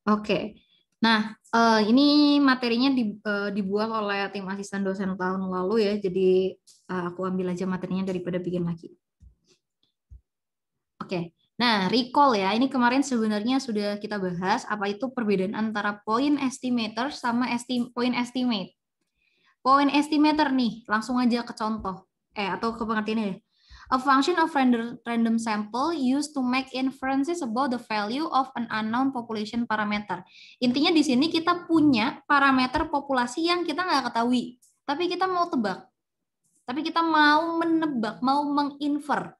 Oke. Nah, ini materinya dibuat oleh tim asisten dosen tahun lalu ya. Jadi aku ambil aja materinya daripada bikin lagi. Oke. Nah, recall ya. Ini kemarin sebenarnya sudah kita bahas apa itu perbedaan antara point estimator sama point estimate. Point estimator nih, langsung aja ke contoh. Atau ke pengertiannya deh. A function of random sample used to make inferences about the value of an unknown population parameter. Intinya di sini kita punya parameter populasi yang kita nggak ketahui, tapi kita mau tebak, tapi kita mau menebak, mau menginfer,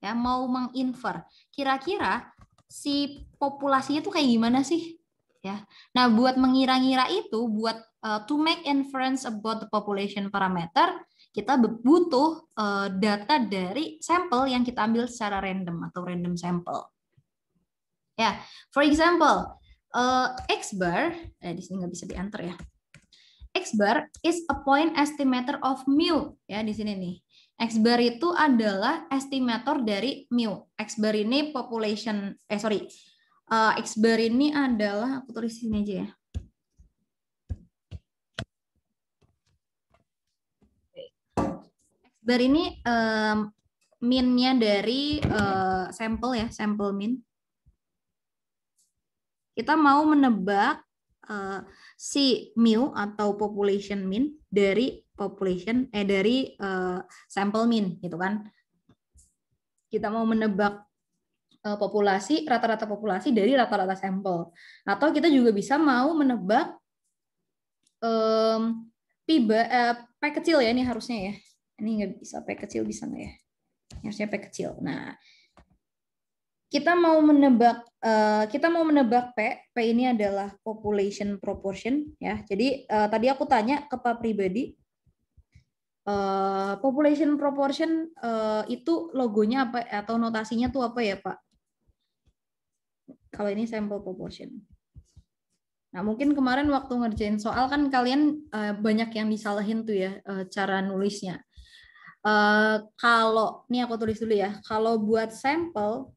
ya, mau menginfer. Kira-kira si populasinya tuh kayak gimana sih? Ya. Nah, buat mengira-ngira itu, buat to make inference about the population parameter, kita butuh data dari sampel yang kita ambil secara random atau random sample. Ya, for example, X bar, di sini nggak bisa di-enter ya. X bar is a point estimator of mu, ya di sini nih. X bar itu adalah estimator dari mu. X bar ini population, X bar ini adalah, aku tulis sini aja ya. Bar ini min-nya dari sampel ya, sampel min. Kita mau menebak si mu atau population min dari sampel min gitu kan. Kita mau menebak populasi, rata-rata populasi dari rata-rata sampel. Atau kita juga bisa mau menebak P kecil ya, ini harusnya ya. Ini nggak bisa, P kecil bisa nggak ya? Harusnya P kecil. Nah, kita mau menebak P ini adalah population proportion ya. Jadi tadi aku tanya ke Pak pribadi, population proportion itu logonya apa atau notasinya tuh apa ya Pak? Kalau ini sample proportion. Nah, mungkin kemarin waktu ngerjain soal kan kalian banyak yang disalahin tuh ya cara nulisnya. Kalau ini aku tulis dulu ya. Kalau buat sampel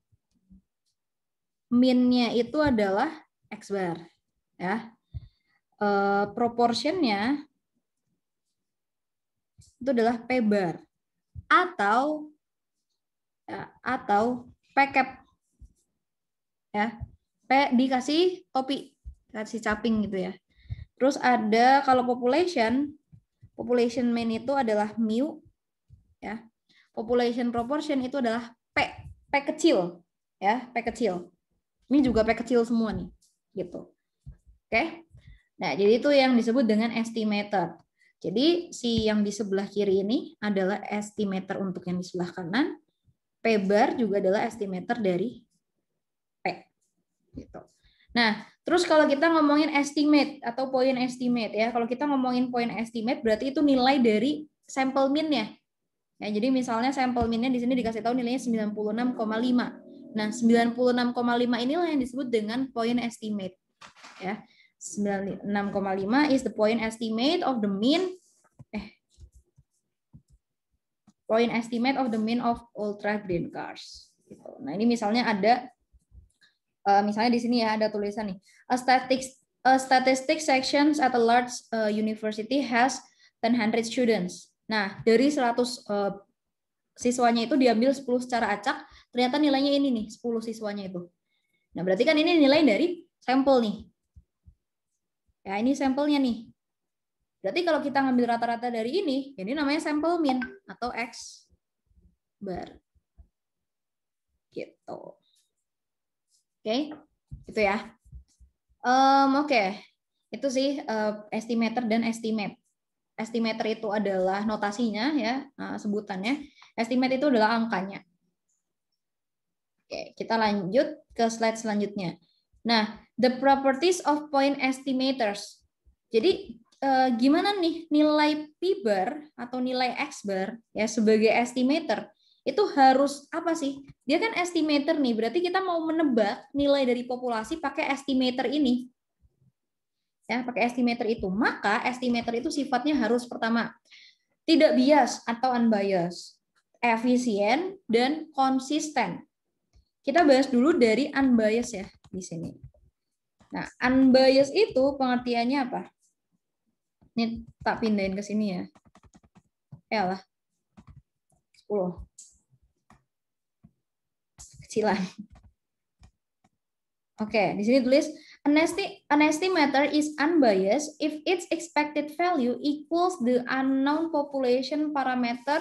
min-nya itu adalah X bar ya. Proportionnya itu adalah P bar atau P cap ya. P dikasih topi, kasih caping gitu ya. Terus ada kalau population min itu adalah mu ya. Population proportion itu adalah P kecil ya, P kecil. Ini juga P kecil semua nih, gitu. Oke. Nah, jadi itu yang disebut dengan estimator. Jadi si yang di sebelah kiri ini adalah estimator untuk yang di sebelah kanan. P bar juga adalah estimator dari P. Gitu. Nah, terus kalau kita ngomongin estimate atau point estimate ya, kalau kita ngomongin point estimate berarti itu nilai dari sampel min-nya. Ya, jadi misalnya sampel min-nya di sini dikasih tahu nilainya 96,5. Nah, 96,5 inilah yang disebut dengan point estimate. Ya. 96,5 is the point estimate of the mean of ultra green cars. Gitu. Nah, ini misalnya ada misalnya di sini ya ada tulisan nih, a statistics sections at a large university has 100 students. Nah, dari 100 siswanya itu diambil 10 secara acak, ternyata nilainya ini nih, 10 siswanya itu. Nah, berarti kan ini nilai dari sampel nih. Ya, ini sampelnya nih. Berarti kalau kita ngambil rata-rata dari ini, ini namanya sampel min atau X bar. Gitu. Oke, gitu ya. Oke. Itu sih estimator dan estimate. Estimator itu adalah notasinya ya, sebutannya. Estimate itu adalah angkanya. Oke, kita lanjut ke slide selanjutnya. Nah, the properties of point estimators. Jadi gimana nih nilai P bar atau nilai X bar ya sebagai estimator itu harus apa sih? Dia kan estimator nih, berarti kita mau menebak nilai dari populasi pakai estimator ini. Ya, pakai estimator itu. Maka estimator itu sifatnya harus pertama tidak bias atau unbiased, efisien dan konsisten. Kita bahas dulu dari unbiased ya di sini. Nah, unbiased itu pengertiannya apa? Ini tak pindahin ke sini ya. Yalah. 10. Kecilan. Oke, di sini tulis an estimator is unbiased if its expected value equals the unknown population parameter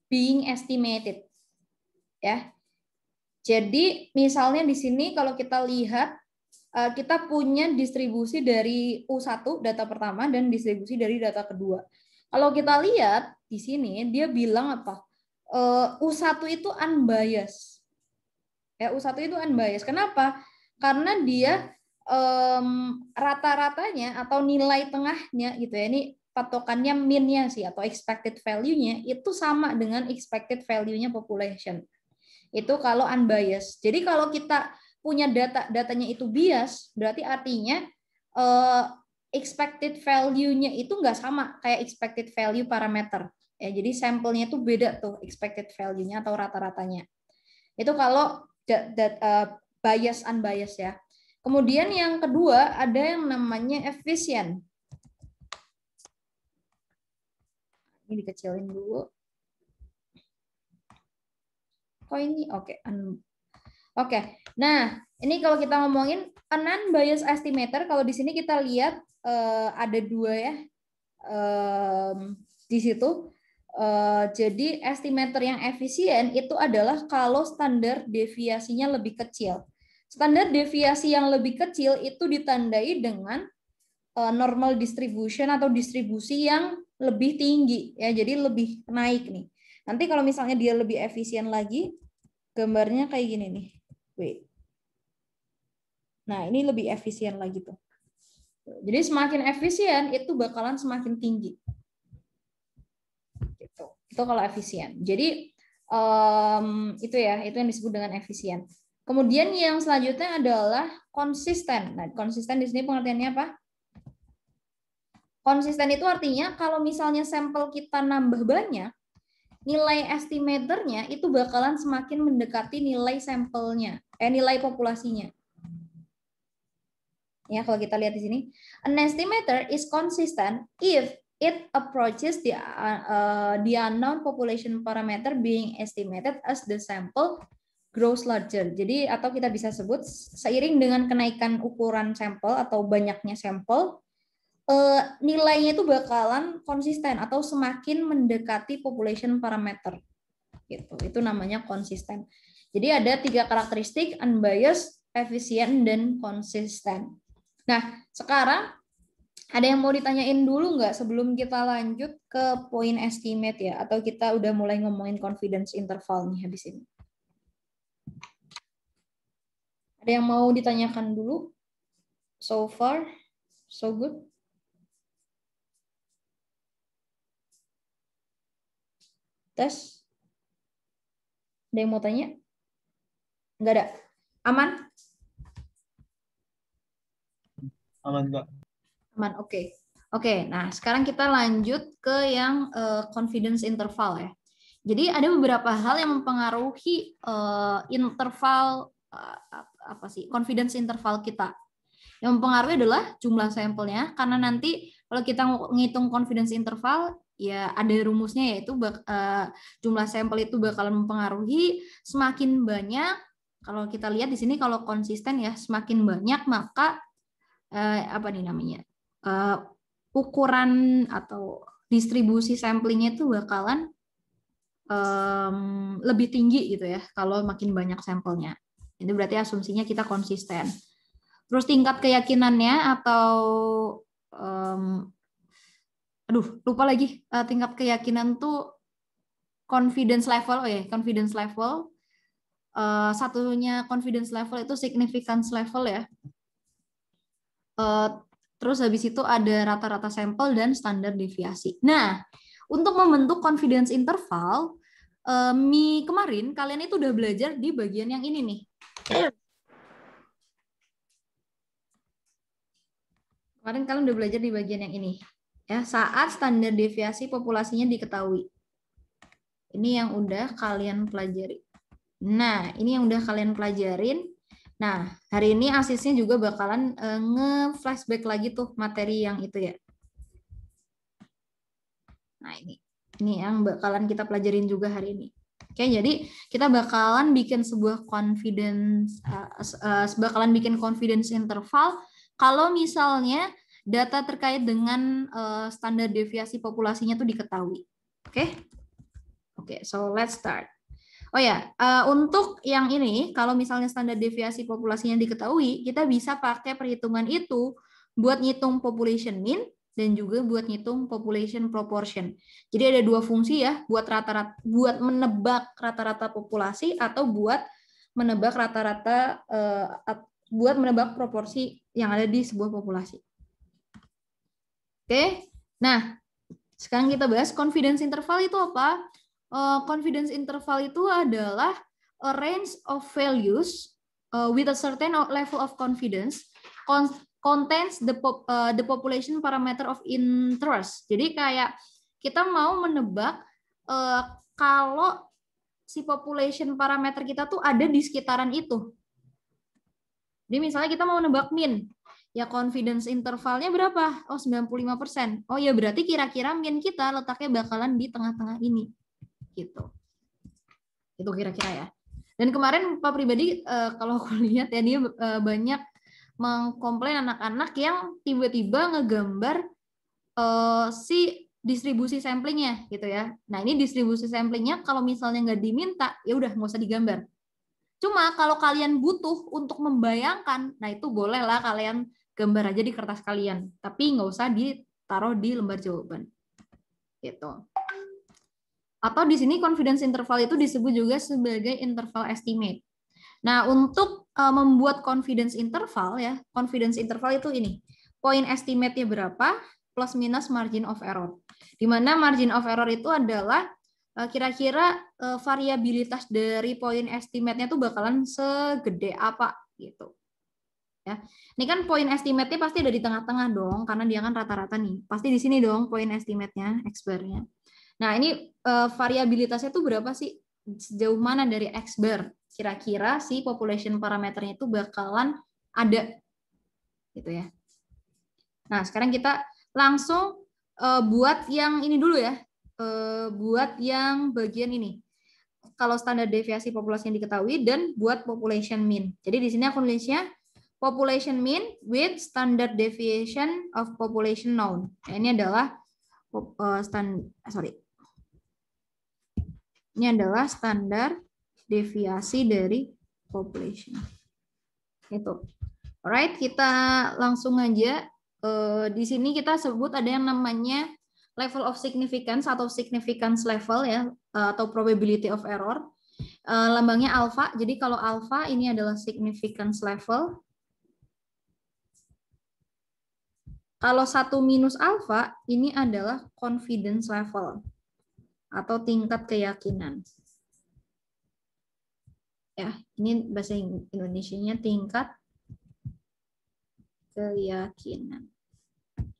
being estimated. Ya. Jadi misalnya di sini kalau kita lihat kita punya distribusi dari U1 data pertama dan distribusi dari data kedua. Kalau kita lihat di sini dia bilang apa? U1 itu unbiased. Ya, U1 itu unbiased. Kenapa? Karena dia rata-ratanya atau nilai tengahnya gitu ya. Ini patokannya min-nya sih atau expected value-nya itu sama dengan expected value-nya population. Itu kalau unbiased. Jadi kalau kita punya datanya itu bias, berarti artinya expected value-nya itu nggak sama kayak expected value parameter. Ya, jadi sampelnya itu beda tuh expected value-nya atau rata-ratanya. Itu kalau bias unbiased ya. Kemudian yang kedua ada yang namanya efisien. Ini dikecilin dulu. Oh ini oke. Oke. Nah, ini kalau kita ngomongin unbiased estimator, kalau di sini kita lihat ada dua ya di situ. Jadi estimator yang efisien itu adalah kalau standar deviasinya lebih kecil. Standar deviasi yang lebih kecil itu ditandai dengan normal distribution atau distribusi yang lebih tinggi ya, jadi lebih naik nih. Nanti kalau misalnya dia lebih efisien lagi, gambarnya kayak gini nih. Wait. Nah, ini lebih efisien lagi tuh. Jadi semakin efisien itu bakalan semakin tinggi. Gitu. Itu kalau efisien. Jadi itu ya, itu yang disebut dengan efisien. Kemudian yang selanjutnya adalah konsisten. Nah, konsisten di sini pengertiannya apa? Konsisten itu artinya kalau misalnya sampel kita nambah banyak, nilai estimatornya itu bakalan semakin mendekati nilai sampelnya, nilai populasinya. Ya, kalau kita lihat di sini, an estimator is consistent if it approaches the unknown population parameter being estimated as the sample grows larger. Jadi atau kita bisa sebut seiring dengan kenaikan ukuran sampel atau banyaknya sampel, nilainya itu bakalan konsisten atau semakin mendekati population parameter. Gitu. Itu namanya konsisten. Jadi ada 3 karakteristik: unbiased, efisien, dan konsisten. Nah, sekarang ada yang mau ditanyain dulu nggak sebelum kita lanjut ke point estimate ya? Atau kita udah mulai ngomongin confidence interval nih habis ini? Ada yang mau ditanyakan dulu? So far, so good? Tes? Ada yang mau tanya? Nggak ada? Aman? Aman, Kak. Aman, oke. Oke, nah sekarang kita lanjut ke yang confidence interval ya. Jadi ada beberapa hal yang mempengaruhi interval apa sih confidence interval kita. Yang mempengaruhi adalah jumlah sampelnya, karena nanti kalau kita ngitung confidence interval ya ada rumusnya, yaitu jumlah sampel itu bakalan mempengaruhi. Semakin banyak, kalau kita lihat di sini kalau konsisten ya, semakin banyak maka apa nih namanya, ukuran atau distribusi samplingnya itu bakalan lebih tinggi gitu ya kalau makin banyak sampelnya. Itu berarti asumsinya kita konsisten. Terus tingkat keyakinannya atau lupa lagi, tingkat keyakinan tuh confidence level. Oh ya, confidence level. Satunya confidence level itu significance level ya. Terus habis itu ada rata-rata sampel dan standar deviasi. Nah, untuk membentuk confidence interval, kemarin kalian itu udah belajar di bagian yang ini nih. Kemarin kalian udah belajar di bagian yang ini. Ya, saat standar deviasi populasinya diketahui. Ini yang udah kalian pelajari. Nah, ini yang udah kalian pelajarin. Nah, hari ini asisnya juga bakalan nge-flashback lagi tuh materi yang itu ya. Nah, ini yang bakalan kita pelajarin juga hari ini. Oke, jadi kita bakalan bikin sebuah bakalan bikin confidence interval kalau misalnya data terkait dengan standar deviasi populasinya tuh diketahui. Oke? Oke, so let's start. Oh ya, untuk yang ini, kalau misalnya standar deviasi populasinya diketahui, kita bisa pakai perhitungan itu buat ngitung population mean dan juga buat ngitung population proportion. Jadi ada dua fungsi ya, buat buat menebak rata-rata populasi atau buat menebak buat menebak proporsi yang ada di sebuah populasi. Oke, nah sekarang kita bahas confidence interval itu apa? Confidence interval itu adalah a range of values with a certain level of confidence contains the population parameter of interest. Jadi kayak kita mau menebak kalau si population parameter kita tuh ada di sekitaran itu. Jadi misalnya kita mau menebak min, ya confidence intervalnya berapa? Oh 95%. Oh ya berarti kira-kira min kita letaknya bakalan di tengah-tengah ini. Gitu. Itu kira-kira ya. Dan kemarin Pak pribadi kalau aku lihat ya dia banyak mengkomplain anak-anak yang tiba-tiba ngegambar si distribusi samplingnya gitu ya. Nah ini distribusi samplingnya kalau misalnya nggak diminta ya udah nggak usah digambar. Cuma kalau kalian butuh untuk membayangkan, nah itu bolehlah kalian gambar aja di kertas kalian, tapi nggak usah ditaruh di lembar jawaban. Gitu. Atau di sini confidence interval itu disebut juga sebagai interval estimate. Nah, untuk membuat confidence interval ya, confidence interval itu ini. Point estimate-nya berapa plus minus margin of error. Di mana margin of error itu adalah kira-kira variabilitas dari point estimate-nya tuh bakalan segede apa gitu. Ya. Ini kan point estimate-nya pasti ada di tengah-tengah dong karena dia kan rata-rata nih. Pasti di sini dong point estimate-nya, X-bar-nya. Nah, ini variabilitasnya tuh berapa sih? Sejauh mana dari X-bar? Kira-kira si population parameternya itu bakalan ada gitu ya. Nah, sekarang kita langsung buat yang ini dulu ya. Buat yang bagian ini. Kalau standar deviasi populasi yang diketahui dan buat population mean. Jadi di sini aku nulisnya population mean with standard deviation of population known. Nah, ini adalah ini adalah standar deviasi dari population. Itu. Alright, kita langsung aja. Di sini kita sebut ada yang namanya level of significance atau significance level ya, atau probability of error. Lambangnya alpha. Jadi kalau alpha ini adalah significance level. Kalau 1 minus alpha ini adalah confidence level atau tingkat keyakinan. Ya, ini bahasa Indonesianya tingkat keyakinan.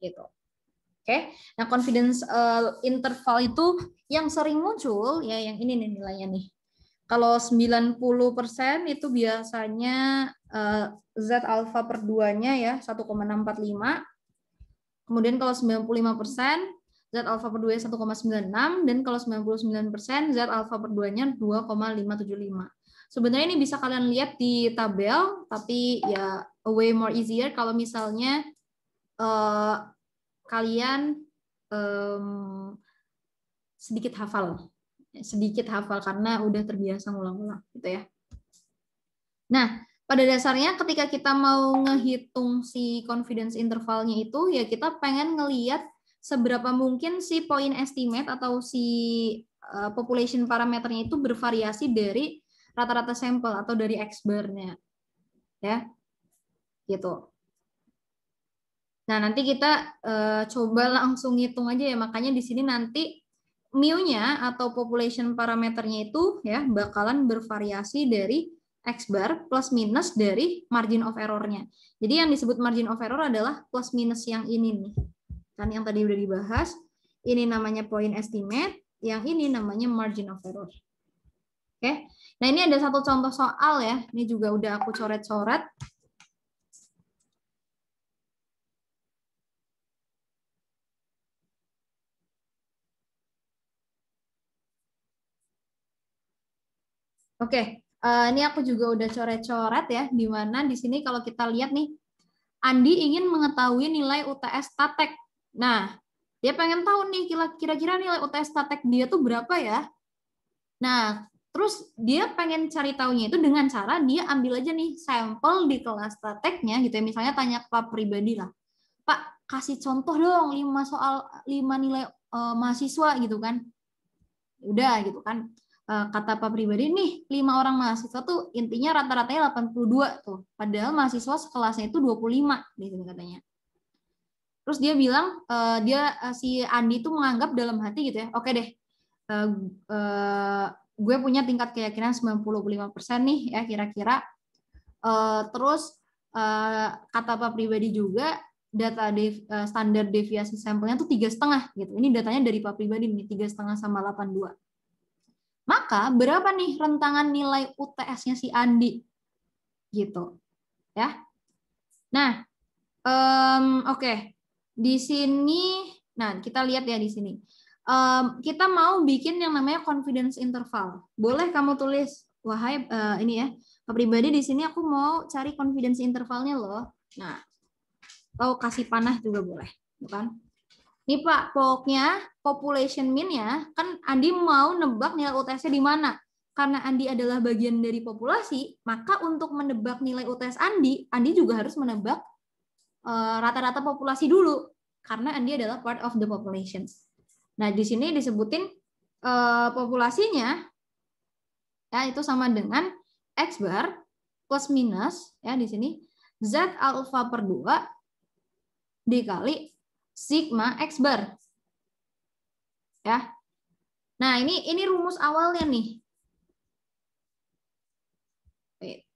Gitu. Oke. Nah, confidence interval itu yang sering muncul ya yang ini nih nilainya nih. Kalau 90% itu biasanya Z alpha per 2-nya ya 1,645. Kemudian kalau 95% Z alpha per 2 1,96 dan kalau 99% Z alpha per 2-nya 2,575. Sebenarnya ini bisa kalian lihat di tabel, tapi ya way more easier kalau misalnya kalian sedikit hafal karena udah terbiasa ngulang-ngulang gitu ya. Nah, pada dasarnya ketika kita mau ngehitung si confidence intervalnya itu ya kita pengen ngelihat seberapa mungkin si point estimate atau si population parameternya itu bervariasi dari rata-rata sampel atau dari X-bar-nya. Ya. Gitu. Nah, nanti kita coba langsung ngitung aja ya. Makanya di sini nanti mu-nya atau population parameternya itu ya bakalan bervariasi dari X-bar plus minus dari margin of error-nya. Jadi yang disebut margin of error adalah plus minus yang ini nih. Kan yang tadi udah dibahas, ini namanya point estimate, yang ini namanya margin of error. Oke. Nah, ini ada satu contoh soal ya. Ini juga udah aku coret-coret. Oke, ini aku juga udah coret-coret ya, di mana di sini kalau kita lihat nih, Andi ingin mengetahui nilai UTS Statek. Nah, dia pengen tahu nih kira-kira nilai UTS Statek dia tuh berapa ya? Nah, terus dia pengen cari tahunya itu dengan cara dia ambil aja nih sampel di kelas Stateknya gitu ya. Misalnya tanya ke Pak pribadi lah. Pak, kasih contoh dong 5 soal 5 nilai mahasiswa gitu kan. Udah gitu kan. Kata Pak pribadi nih 5 orang mahasiswa tuh intinya rata-ratanya 82 tuh. Padahal mahasiswa sekelasnya itu 25 gitu katanya. Terus dia bilang si Andi tuh menganggap dalam hati gitu ya. Oke deh. Gue punya tingkat keyakinan 95% nih ya kira-kira. Terus kata Pak pribadi juga data standar deviasi sampelnya tuh 3,5 gitu. Ini datanya dari Pak pribadi nih 3,5 sama 82. Maka berapa nih rentangan nilai UTS-nya si Andi? Gitu. Ya. Nah, oke. Di sini, nah kita lihat ya di sini. Kita mau bikin yang namanya confidence interval. Boleh kamu tulis, wahai ini ya, Pak pribadi di sini aku mau cari confidence intervalnya loh. Nah, atau kasih panah juga boleh, bukan? Nih Pak, pokoknya population mean-nya, kan Andi mau nebak nilai UTS-nya di mana. Karena Andi adalah bagian dari populasi, maka untuk menebak nilai UTS Andi juga harus menebak rata-rata populasi dulu. Karena Andi adalah part of the population. Nah, di sini disebutin populasinya, ya itu sama dengan X bar plus minus, ya di sini, Z alpha per 2 dikali sigma X bar. Ya. Nah, ini rumus awalnya nih.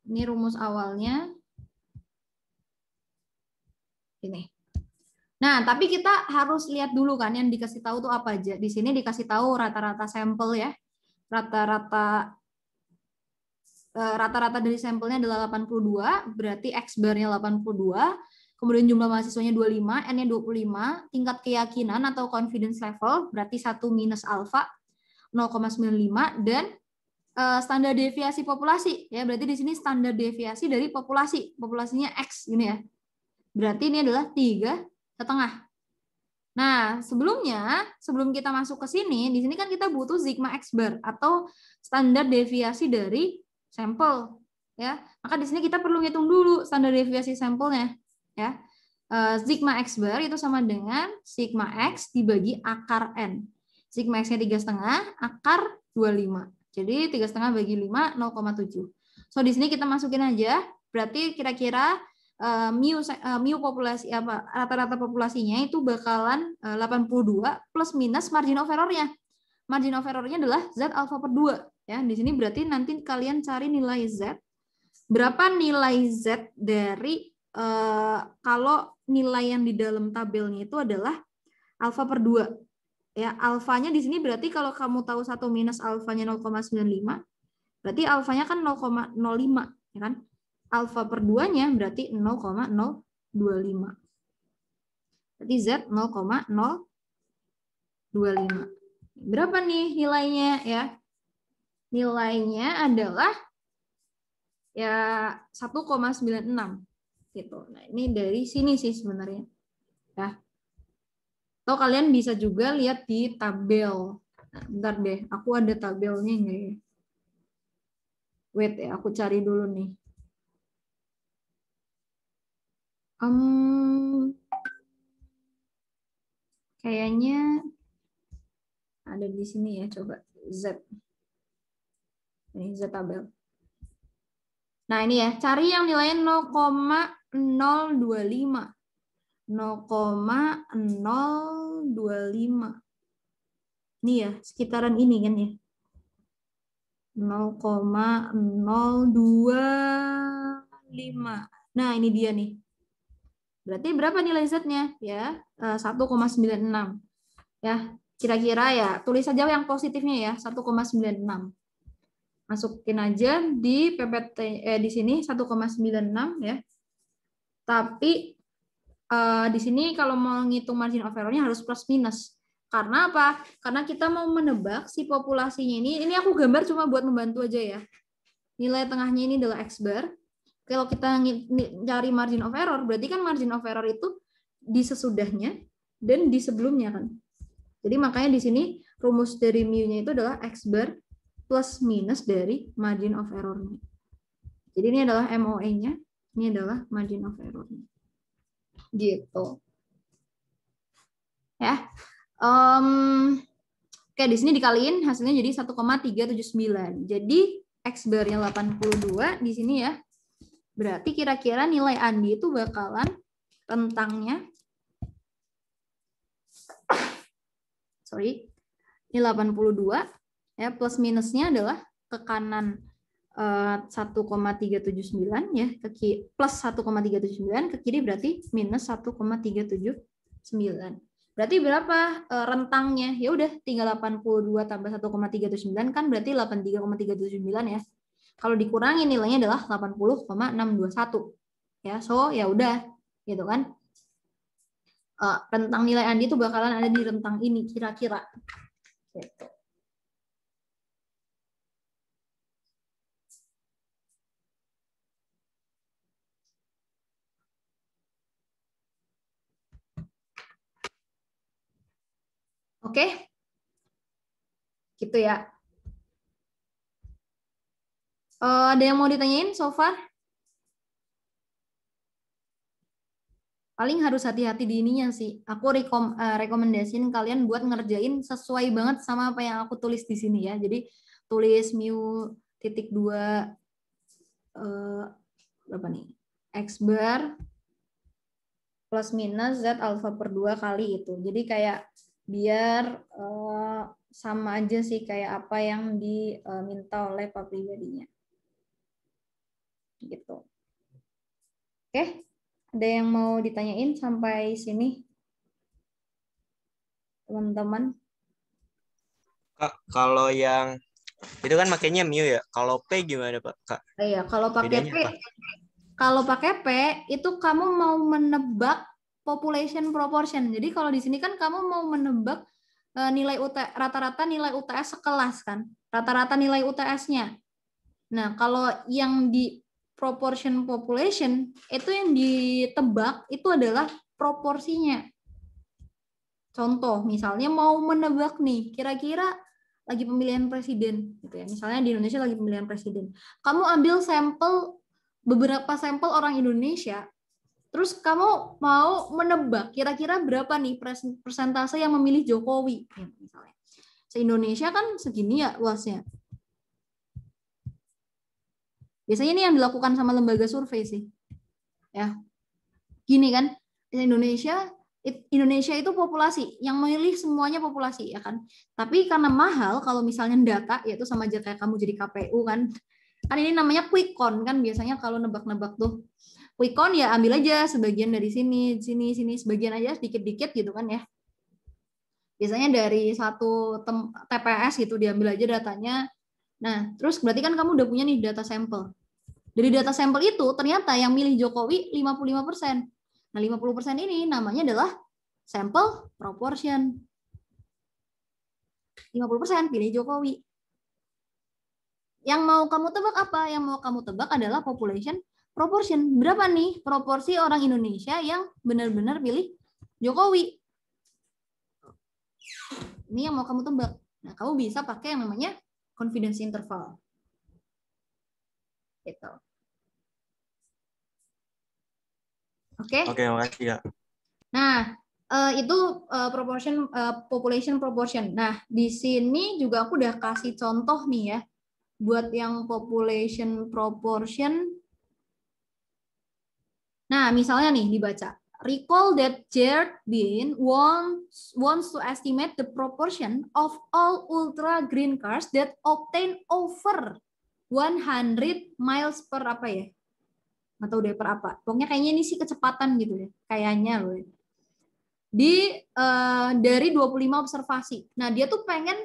Ini rumus awalnya. Ini. Nah, tapi kita harus lihat dulu kan yang dikasih tahu tuh apa aja. Di sini dikasih tahu rata-rata sampel ya. Rata-rata dari sampelnya adalah 82, berarti X bar-nya 82. Kemudian jumlah mahasiswanya 25, N-nya 25, tingkat keyakinan atau confidence level berarti 1 minus alfa 0,95 dan standar deviasi populasi ya, berarti di sini standar deviasi dari populasinya X ini ya, berarti ini adalah 3,5. Nah, sebelum kita masuk ke sini, di sini kan kita butuh sigma X bar atau standar deviasi dari sampel ya, maka di sini kita perlu ngitung dulu standar deviasi sampelnya ya. Sigma X bar itu sama dengan sigma X dibagi akar N. Sigma X-nya 3,5, akar 25. Jadi 3,5 bagi 5, 0,7. So di sini kita masukin aja, berarti kira-kira mu populasi apa rata-rata populasinya itu bakalan 82 plus minus margin of error-nya. Margin of error-nya adalah Z alpha per 2 ya. Di sini berarti nanti kalian cari nilai Z. Berapa nilai Z dari kalau nilai yang di dalam tabelnya itu adalah alfa per 2. Ya, alfanya di sini berarti kalau kamu tahu 1 minus alfanya 0,95, berarti alfanya kan 0,05, ya kan? Alfa per 2-nya berarti 0,025. Berarti Z 0,025. Berapa nih nilainya ya? Nilainya adalah ya 1,96 gitu. Nah, ini dari sini sih sebenarnya. Ya. Atau kalian bisa juga lihat di tabel. Nah, bentar deh, aku ada tabelnya enggak ya? Wait ya, aku cari dulu nih. Kayaknya ada di sini ya, coba Z. Ini Z tabel. Nah, ini ya, cari yang nilainya 0,025. 0,025. Ini ya, sekitaran ini kan ya. 0,025. Nah, ini dia nih. Berarti berapa nilai Z-nya? Ya, 1,96. Ya, kira-kira ya, tulis saja yang positifnya ya, 1,96. Masukin aja di PPT di sini 1,96 ya. Tapi di sini kalau mau ngitung margin of error-nya harus plus minus. Karena apa? Karena kita mau menebak si populasinya ini aku gambar cuma buat membantu aja ya. Nilai tengahnya ini adalah X bar. Kalau kita cari margin of error, berarti kan margin of error itu di sesudahnya dan di sebelumnya kan. Jadi makanya di sini rumus dari mu-nya itu adalah X bar plus minus dari margin of error-nya. Jadi ini adalah MOE-nya, ini adalah margin of error-nya. Gitu. Ya. Oke, di sini dikaliin hasilnya jadi 1,379. Jadi X bar-nya 82 di sini ya. Berarti kira-kira nilai Andi itu bakalan rentangnya ini 82 ya, plus minusnya adalah ke kanan 1,379 ya, plus 1,379, ke kiri berarti minus 1,379. Berarti berapa rentangnya? Ya udah tinggal 82 tambah 1,379 kan berarti 83,379 ya. Kalau dikurangi nilainya adalah 80,621. Ya, so ya udah gitu kan. Rentang nilai Andi itu bakalan ada di rentang ini kira-kira. Gitu. Oke, gitu ya. Ada yang mau ditanyain so far? Paling harus hati-hati di ininya sih. Aku rekomendasiin kalian buat ngerjain sesuai banget sama apa yang aku tulis di sini ya. Jadi tulis mu.2 berapa nih? X bar plus minus Z alpha per 2 kali itu. Jadi kayak biar sama aja sih kayak apa yang diminta oleh Pak pribadinya. Gitu. Oke. Ada yang mau ditanyain sampai sini? Teman-teman. Kak, kalau yang itu kan makanya mu ya. Kalau P gimana, Pak? Kak? Iya, kalau pakai Bedanya P, apa? kalau pakai P itu kamu mau menebak population proportion. Jadi kalau di sini kan kamu mau menebak nilai rata-rata nilai UTS sekelas kan. Rata-rata nilai UTS-nya. Nah, kalau yang di proportion population itu yang ditebak itu adalah proporsinya. Contoh, misalnya mau menebak nih, kira-kira lagi pemilihan presiden gitu ya. Misalnya di Indonesia lagi pemilihan presiden. Kamu ambil beberapa sampel orang Indonesia, terus kamu mau menebak kira-kira berapa nih persentase yang memilih Jokowi misalnya. Se-Indonesia kan segini ya luasnya. Biasanya ini yang dilakukan sama lembaga survei sih. Ya. Gini kan, Indonesia itu populasi, yang memilih semuanya populasi ya kan. Tapi karena mahal kalau misalnya data, yaitu sama aja kayak kamu jadi KPU kan. Kan ini namanya quick count kan biasanya kalau nebak-nebak tuh. Quick count ya ambil aja sebagian dari sini, sebagian aja dikit-dikit gitu kan ya. Biasanya dari satu TPS gitu diambil aja datanya. Nah, terus berarti kan kamu udah punya nih data sampel. Dari data sampel itu ternyata yang milih Jokowi 55%. Nah, 50% ini namanya adalah sample proportion. 50% pilih Jokowi. Yang mau kamu tebak apa? Yang mau kamu tebak adalah population proportion. Berapa nih proporsi orang Indonesia yang benar-benar pilih Jokowi? Ini yang mau kamu tebak. Nah, kamu bisa pakai yang namanya confidence interval. Gitu. Oke. Oke, makasih ya. Nah, itu population proportion. Nah, di sini juga aku udah kasih contoh nih ya. Buat yang population proportion. Nah, misalnya nih dibaca. Recall that Jared Bean wants to estimate the proportion of all ultra green cars that obtain over 100 miles per apa ya? Nggak tahu deh per apa. Pokoknya kayaknya ini sih kecepatan gitu ya. Kayaknya loh. Dari 25 observasi. Nah, dia tuh pengen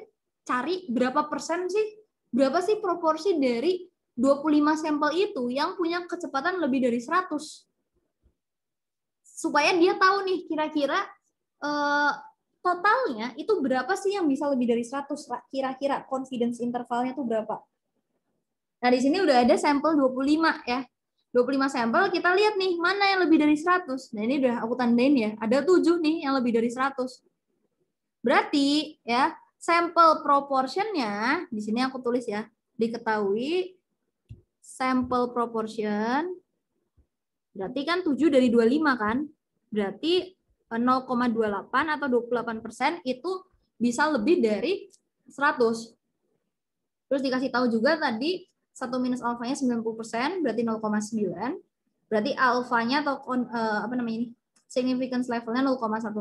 cari berapa persen sih berapa sih proporsi dari 25 sampel itu yang punya kecepatan lebih dari 100. Supaya dia tahu nih kira-kira totalnya itu berapa sih yang bisa lebih dari 100, kira-kira confidence intervalnya itu berapa. Nah, di sini udah ada sampel 25 ya. 25 sampel, kita lihat nih mana yang lebih dari 100. Nah, ini udah aku tandain ya. Ada 7 nih yang lebih dari 100. Berarti ya, sampel proportionnya, di sini aku tulis ya, diketahui sampel proportion, berarti kan 7 dari 25 kan? Berarti 0,28 atau 28% itu bisa lebih dari 100. Terus dikasih tahu juga tadi 1 minus alfanya 90%, berarti 0,9. Berarti alfanya atau apa namanya ini? Significance levelnya 0,10.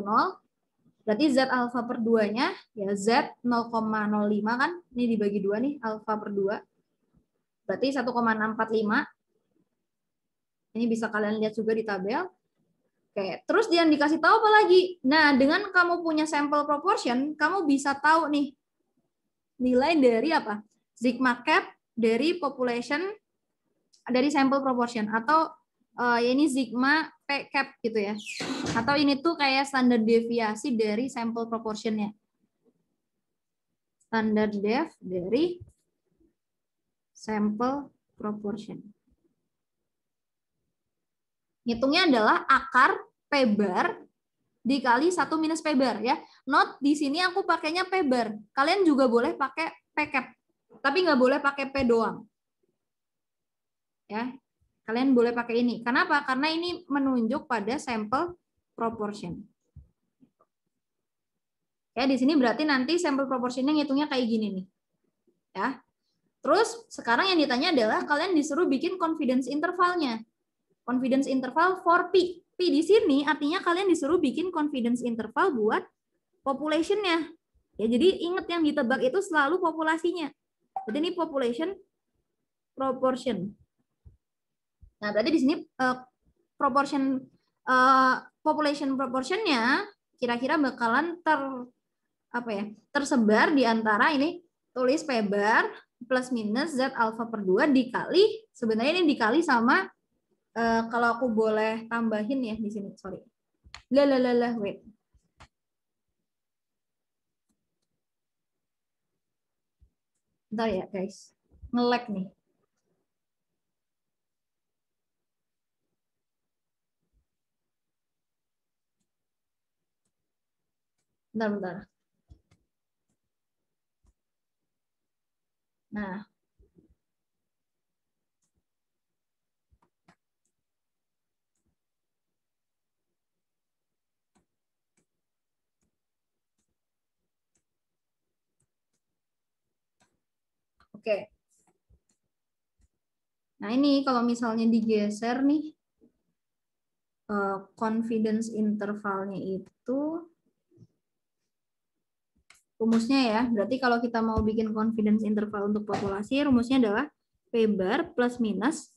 Berarti Z alfa per 2-nya ya Z 0,05 kan? Ini dibagi 2 nih, alfa per 2. Berarti 1,645. Ini bisa kalian lihat juga di tabel. Oke, terus dia dikasih tahu apa lagi? Nah, dengan kamu punya sampel proportion, kamu bisa tahu nih nilai dari apa? Sigma cap dari population dari sampel proportion atau ini sigma P cap gitu ya. Atau ini tuh kayak standar deviasi dari sampel proportionnya. Standar dev dari sampel proportion. Hitungnya adalah akar P bar dikali 1 minus P bar ya. Note di sini aku pakainya P bar. Kalian juga boleh pakai P cap. Tapi nggak boleh pakai P doang. Ya. Kalian boleh pakai ini. Kenapa? Karena ini menunjuk pada sampel proportion. Ya, di sini berarti nanti sampel proportionnya ngitungnya kayak gini nih. Ya. Terus sekarang yang ditanya adalah kalian disuruh bikin confidence intervalnya. Confidence interval for P. P di sini artinya kalian disuruh bikin confidence interval buat population-nya. Ya, jadi ingat yang ditebak itu selalu populasinya. Jadi ini population proportion. Nah, berarti di sini population proportionnya kira-kira bakalan tersebar di antara ini tulis P bar plus minus Z alfa per 2 dikali, sebenarnya ini dikali sama kalau aku boleh tambahin ya di sini, sorry. Wait. Bentar ya, guys. Nge-lag nih. Bentar. Nah. Oke. Nah, ini kalau misalnya digeser nih, confidence intervalnya itu rumusnya ya. Berarti kalau kita mau bikin confidence interval untuk populasi, rumusnya adalah P bar plus minus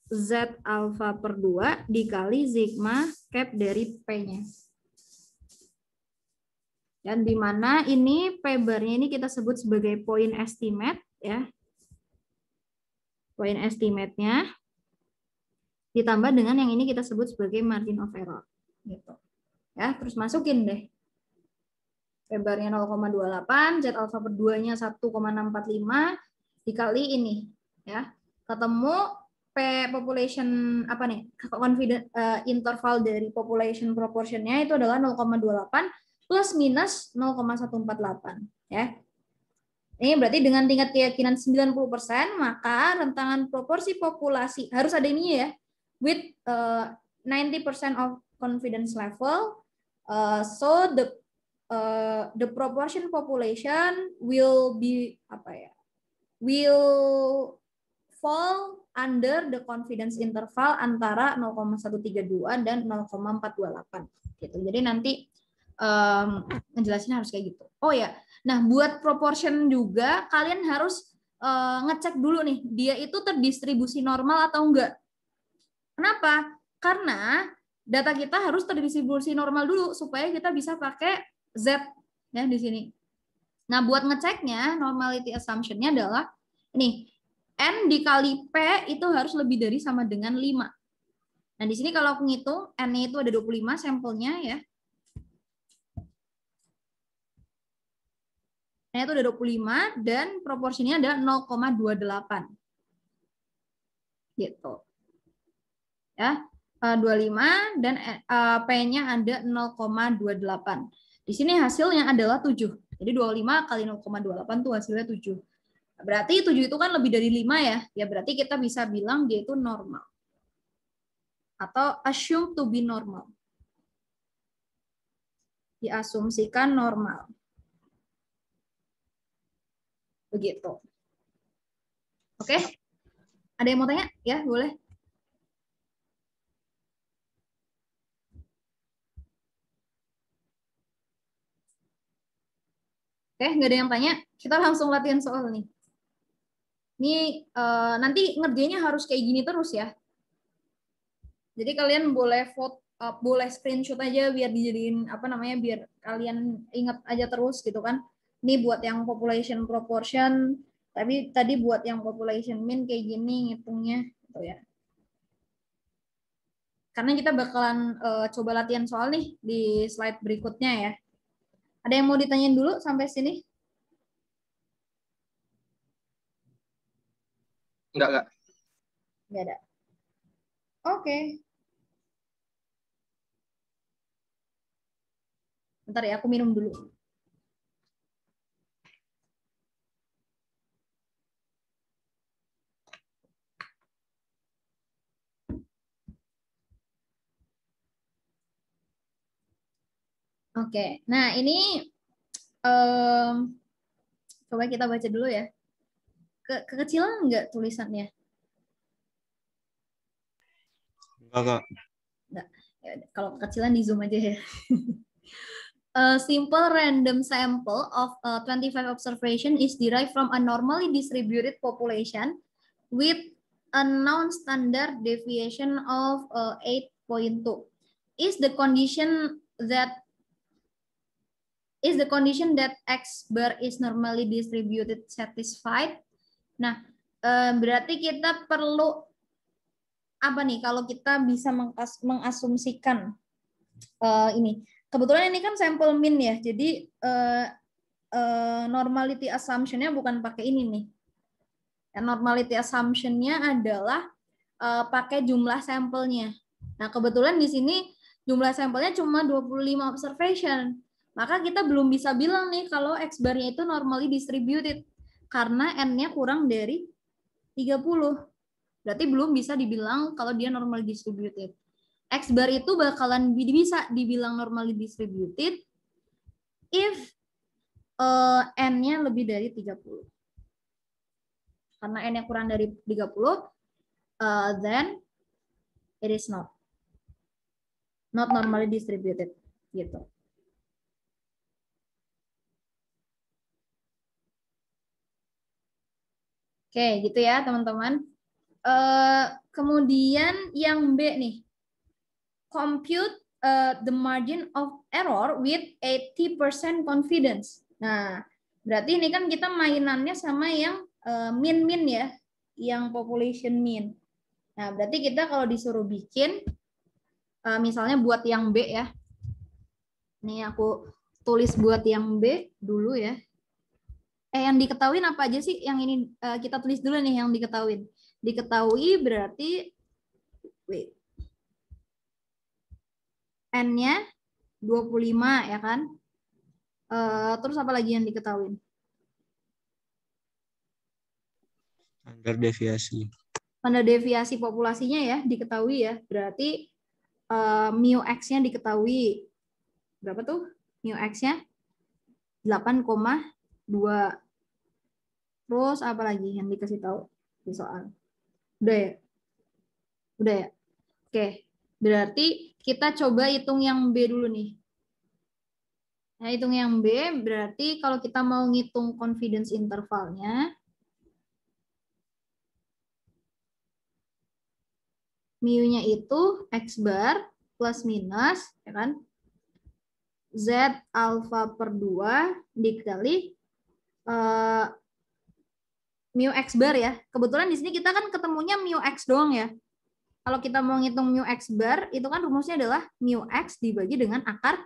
Z alfa per 2 dikali sigma cap dari P-nya. Dan di mana ini P bar-nya ini kita sebut sebagai point estimate ya. Point estimate-nya ditambah dengan yang ini kita sebut sebagai margin of error gitu. Ya, terus masukin deh. P bar-nya 0,28, Z alfa per 2-nya 1,645 dikali ini ya. Ketemu P population apa nih? Confidence interval dari population proportionnya itu adalah 0,28 plus minus 0,148 ya. Ini berarti dengan tingkat keyakinan 90%, maka rentangan proporsi populasi harus ada ini ya, with 90% of confidence level. So the proportion population will be will fall under the confidence interval antara 0,132 dan 0,428 gitu. Jadi nanti ngejelasin harus kayak gitu. Oh ya, nah buat proportion juga kalian harus ngecek dulu nih, dia itu terdistribusi normal atau enggak. Kenapa? Karena data kita harus terdistribusi normal dulu supaya kita bisa pakai Z ya di sini. Nah, buat ngeceknya, normality assumption-nya adalah ini, N dikali P itu harus lebih dari sama dengan 5. Nah, di sini kalau aku ngitung, N-nya itu ada 25 sampelnya ya. N-nya itu ada 25 dan proporsinya ada 0,28. Gitu. Ya, 25 dan P-nya ada 0,28. Di sini hasilnya adalah 7. Jadi 25 kali 0,28 itu hasilnya 7. Berarti 7 itu kan lebih dari 5 ya. Ya berarti kita bisa bilang dia itu normal. Atau assume to be normal. Diasumsikan normal. Begitu. Oke? Ada yang mau tanya? Ya, boleh. Oke, nggak ada yang tanya. Kita langsung latihan soal nih. Ini nanti ngerjainnya harus kayak gini terus ya. Jadi kalian boleh vote, boleh screenshot aja biar dijadiin apa namanya, biar kalian ingat aja terus gitu kan. Ini buat yang population proportion, tapi tadi buat yang population mean kayak gini ngitungnya gitu ya. Karena kita bakalan coba latihan soal nih di slide berikutnya ya. Ada yang mau ditanyain dulu sampai sini? Enggak. Nggak ada. Oke. Bentar ya, aku minum dulu. Oke, nah ini coba kita baca dulu ya. Kekecilan nggak tulisannya? Enggak, Kak. Nggak. Ya, kalau kekecilan di zoom aja ya. A simple random sample of 25 observation is derived from a normally distributed population with a non-standard deviation of 8.2. Is the condition that X bar is normally distributed satisfied? Nah, berarti kita perlu apa nih kalau kita bisa mengasumsikan ini. Kebetulan ini kan sampel mean ya, jadi normality assumption-nya bukan pakai ini nih. Normality assumption-nya adalah pakai jumlah sampelnya. Nah, kebetulan di sini jumlah sampelnya cuma 25 observation. Maka kita belum bisa bilang nih kalau X bar-nya itu normally distributed karena N-nya kurang dari 30. Berarti belum bisa dibilang kalau dia normally distributed. X bar itu bakalan bisa dibilang normally distributed if N-nya lebih dari 30. Karena N-nya kurang dari 30, then it is not normally distributed gitu. Oke, gitu ya teman-teman. Kemudian yang B nih, compute the margin of error with 80% confidence. Nah, berarti ini kan kita mainannya sama yang mean ya, yang population mean. Nah, berarti kita kalau disuruh bikin, misalnya buat yang B ya. Nih aku tulis buat yang B dulu ya. Yang diketahuin apa aja sih? Yang ini kita tulis dulu nih yang diketahuin. Diketahui berarti N-nya 25 ya kan? Terus apa lagi yang diketahuin? Standar deviasi. Standar deviasi populasinya ya diketahui ya. Berarti mu X-nya diketahui. Berapa tuh? Mu X-nya 8,2. Terus apa lagi yang dikasih tahu di soal? Udah ya? Udah ya? Oke. Berarti kita coba hitung yang B dulu nih. Nah, hitung yang B berarti kalau kita mau ngitung confidence intervalnya, mu-nya itu X bar plus minus, ya kan? Z alpha per 2 dikali mu x bar ya. Kebetulan di sini kita kan ketemunya mu x doang ya. Kalau kita mau ngitung mu x bar, itu kan rumusnya adalah mu x dibagi dengan akar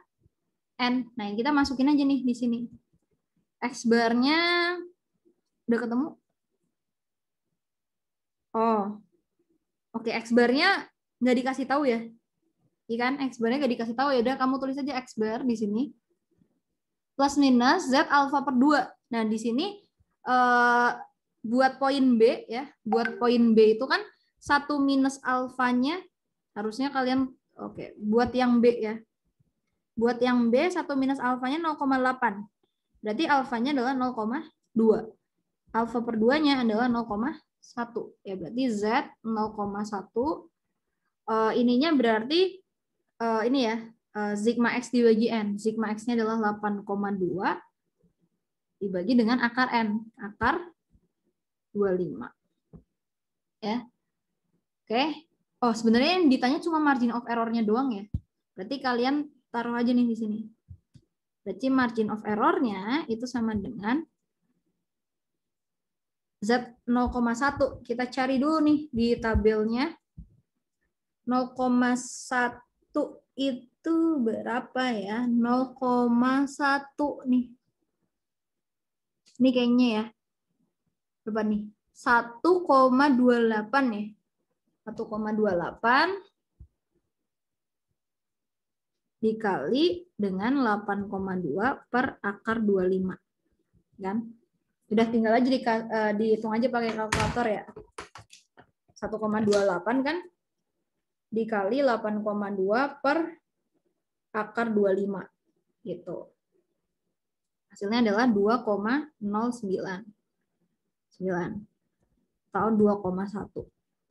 n. Nah, yang kita masukin aja nih di sini. X barnya udah ketemu? Oh, oke, X barnya nggak dikasih tahu ya? Iya kan? X barnya nggak dikasih tahu, ya udah kamu tulis aja X bar di sini. Plus minus Z alfa per 2. Nah, di sini buat poin B ya, buat poin B itu kan 1 minus alfanya harusnya kalian oke, buat yang B ya. Buat yang B 1 minus alfanya 0,8. Berarti alfanya adalah 0,2. Alfa per 2-nya adalah 0,1. Ya berarti Z 0,1. Ininya berarti ini ya, sigma X dibagi N. Sigma X-nya adalah 8,2 dibagi dengan akar N. Akar 25. Ya. Oke. Oh, sebenarnya yang ditanya cuma margin of error-nya doang ya. Berarti kalian taruh aja nih di sini. Berarti margin of error-nya itu sama dengan Z 0,1. Kita cari dulu nih di tabelnya. 0,1 itu berapa ya? 0,1 nih. Ini kayaknya ya. Berapa nih? 1,28 nih. 1,28 dikali dengan 8,2 per akar 25. Kan? Udah tinggal aja dihitung aja pakai kalkulator ya. 1,28 kan dikali 8,2 per akar 25 gitu. Hasilnya adalah 2,09. 9 atau 2,1.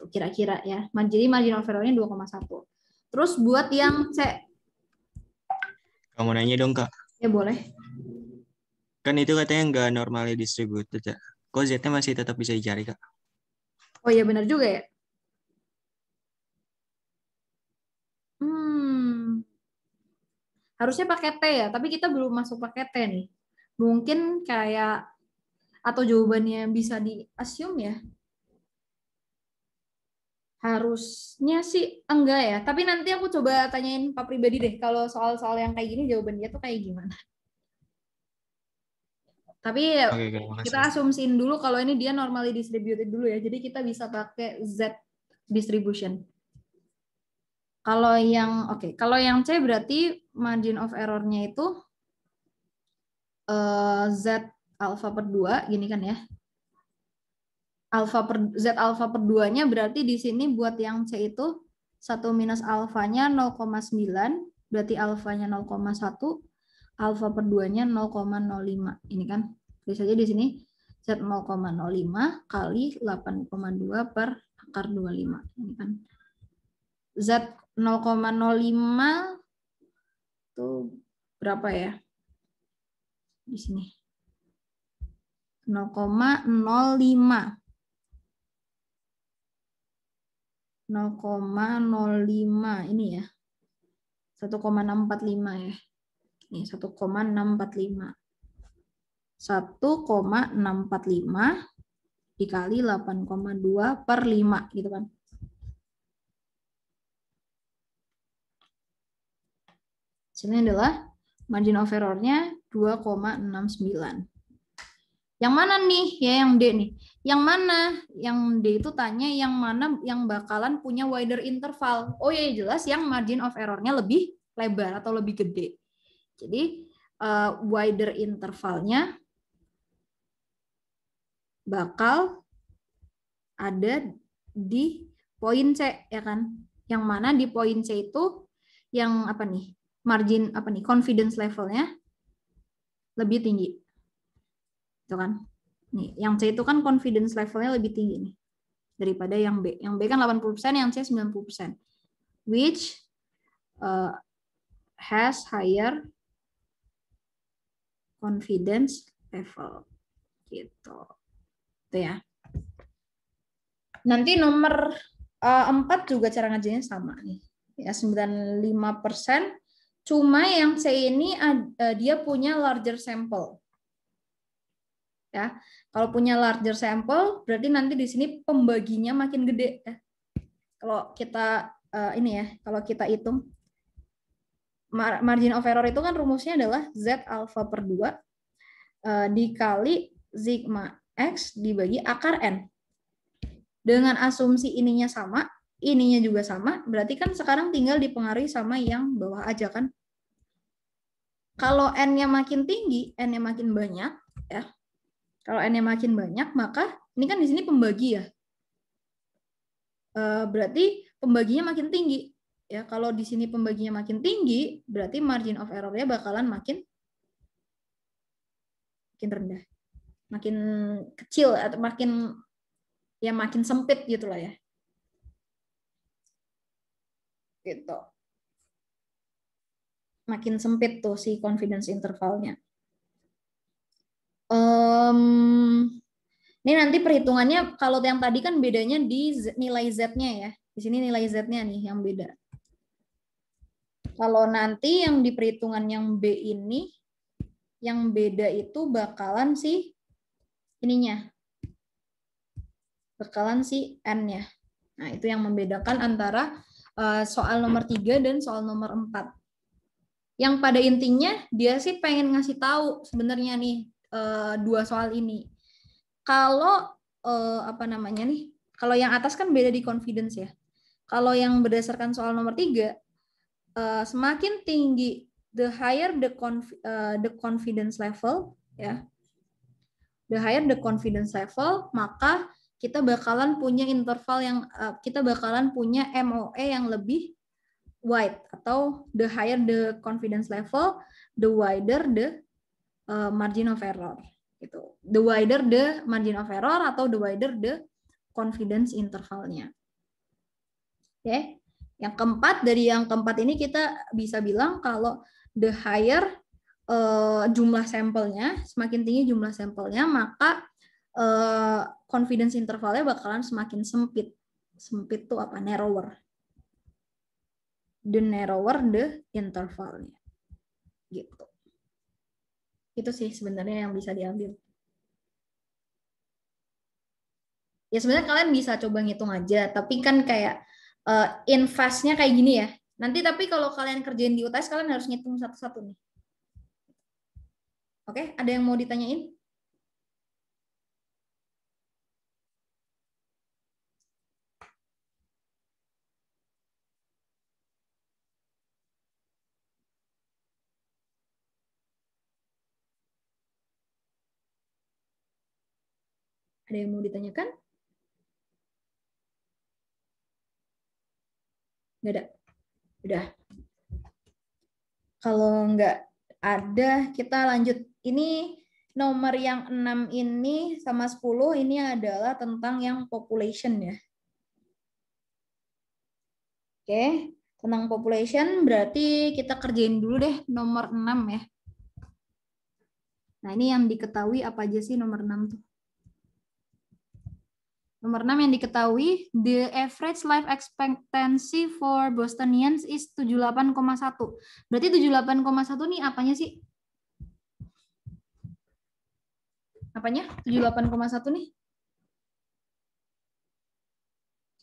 Kira-kira ya. Jadi margin of error-nya 2,1. Terus buat yang C. Kamu nanya dong, Kak. Ya boleh. Kan itu katanya nggak normally distributed ya. Kok Z-nya masih tetap bisa dicari, Kak? Oh iya benar juga ya. Harusnya pakai T ya, tapi kita belum masuk pakai T nih. Mungkin kayak atau jawabannya bisa di-assume ya. Harusnya sih enggak ya, tapi nanti aku coba tanyain Pak pribadi deh kalau soal-soal yang kayak gini jawaban dia tuh kayak gimana. Tapi Oke, kita asumsiin dulu kalau ini dia normally distributed dulu ya. Jadi kita bisa pakai Z distribution. Kalau yang kalau yang C berarti margin of error-nya itu Z alfa per 2 gini kan ya. Z alfa per 2-nya berarti di sini buat yang C itu 1 minus alfanya 0,9, berarti alfanya 0,1, alfa per 2-nya 0,05. Ini kan, tulis saja di sini Z 0,05 kali 8,2 per akar 25. Ini kan. Z 0,05 itu berapa ya? Di sini. 0,05. 0,05 ini ya. 1,645 ya. Ini 1,645. 1,645 dikali 8,2 per 5 gitu kan. Hasilnya adalah margin of error-nya 2,69. Yang mana nih? Ya yang D nih. Yang mana? Yang D itu tanya yang mana yang bakalan punya wider interval. Oh ya jelas yang margin of error-nya lebih lebar atau lebih gede. Jadi wider intervalnya bakal ada di poin C ya kan. Yang mana di poin C itu yang apa nih? Margin apa nih? Confidence levelnya lebih tinggi. Itu kan. Nih, yang C itu kan confidence levelnya lebih tinggi nih daripada yang B. Yang B kan 80%, yang C 90%. Which has higher confidence level. Gitu. Itu ya. Nanti nomor 4 juga cara ngajarnya sama nih. Ya, 95%. Cuma yang C ini dia punya larger sample. ya. Kalau punya larger sample, berarti nanti di sini pembaginya makin gede ya. Kalau kita ini ya, kalau kita hitung margin of error itu kan rumusnya adalah Z alpha per 2 dikali sigma X dibagi akar N. Dengan asumsi ininya sama, ininya juga sama, berarti kan sekarang tinggal dipengaruhi sama yang bawah aja kan. Kalau N-nya makin tinggi, N-nya makin banyak, ya. Kalau N-nya makin banyak, maka ini kan di sini pembagi ya. Berarti pembaginya makin tinggi. Ya, kalau di sini pembaginya makin tinggi, berarti margin of error-nya bakalan makin rendah. Makin kecil atau makin sempit gitu lah ya. Gitu. Makin sempit tuh si confidence intervalnya. Ini nanti perhitungannya kalau yang tadi kan bedanya di nilai Z-nya ya. Di sini nilai Z-nya nih yang beda. Kalau nanti yang di perhitungan yang B ini, yang beda itu bakalan si ininya. Bakalan si N-nya. Nah, itu yang membedakan antara soal nomor 3 dan soal nomor 4. Yang pada intinya dia sih pengen ngasih tahu sebenarnya nih dua soal ini. Kalau apa namanya nih? Kalau yang atas kan beda di confidence ya. Kalau yang berdasarkan soal nomor 3 semakin tinggi the higher the confidence level ya. The higher the confidence level, maka kita bakalan punya interval yang kita bakalan punya MOE yang lebih wide, atau the higher the confidence level, the wider the margin of error gitu. The wider the margin of error atau the wider the confidence intervalnya. Oke. Yang keempat, dari yang keempat ini kita bisa bilang kalau the higher jumlah sampelnya, semakin tinggi jumlah sampelnya, maka confidence intervalnya bakalan semakin sempit. Sempit tuh apa? Narrower. The narrower the intervalnya. Gitu. Itu sih sebenarnya yang bisa diambil. Ya sebenarnya kalian bisa coba ngitung aja, tapi kan kayak in fast-nya kayak gini ya. Nanti tapi kalau kalian kerjain di UTS kalian harus ngitung satu-satu nih. Oke, ada yang mau ditanyain? Ada yang mau ditanyakan? Nggak ada? Udah. Kalau nggak ada, kita lanjut. Ini nomor yang 6 ini sama 10 ini adalah tentang yang population ya. Oke, tentang population berarti kita kerjain dulu deh nomor 6 ya. Nah, ini yang diketahui apa aja sih nomor 6 tuh? Nomor 6 yang diketahui, the average life expectancy for Bostonians is 78,1. Berarti 78,1 nih apanya sih? Apanya? 78,1 nih?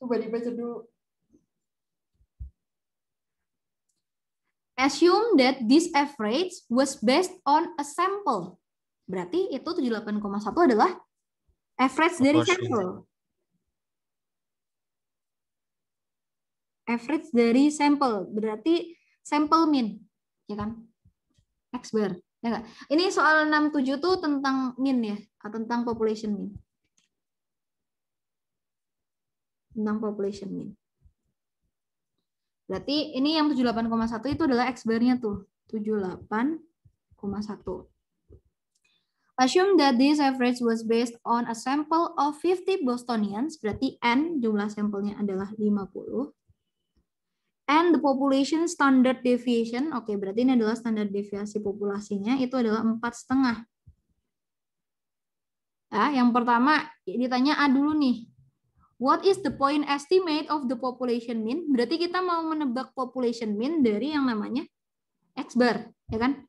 Coba dibaca dulu. Assume that this average was based on a sample. Berarti itu 78,1 adalah average dari sampel. Average dari sampel, berarti sampel mean, ya kan? X bar, ya enggak? Ini soal 67 tuh tentang mean ya, tentang population mean. Tentang population mean. Berarti ini yang 78,1 itu adalah X bar-nya tuh, 78,1. Assume that this average was based on a sample of 50 Bostonians, berarti N jumlah sampelnya adalah 50. And the population standard deviation, oke, berarti ini adalah standar deviasi populasinya, itu adalah 4,5. Ya, yang pertama ditanya A dulu nih. What is the point estimate of the population mean? Berarti kita mau menebak population mean dari yang namanya X bar, ya kan?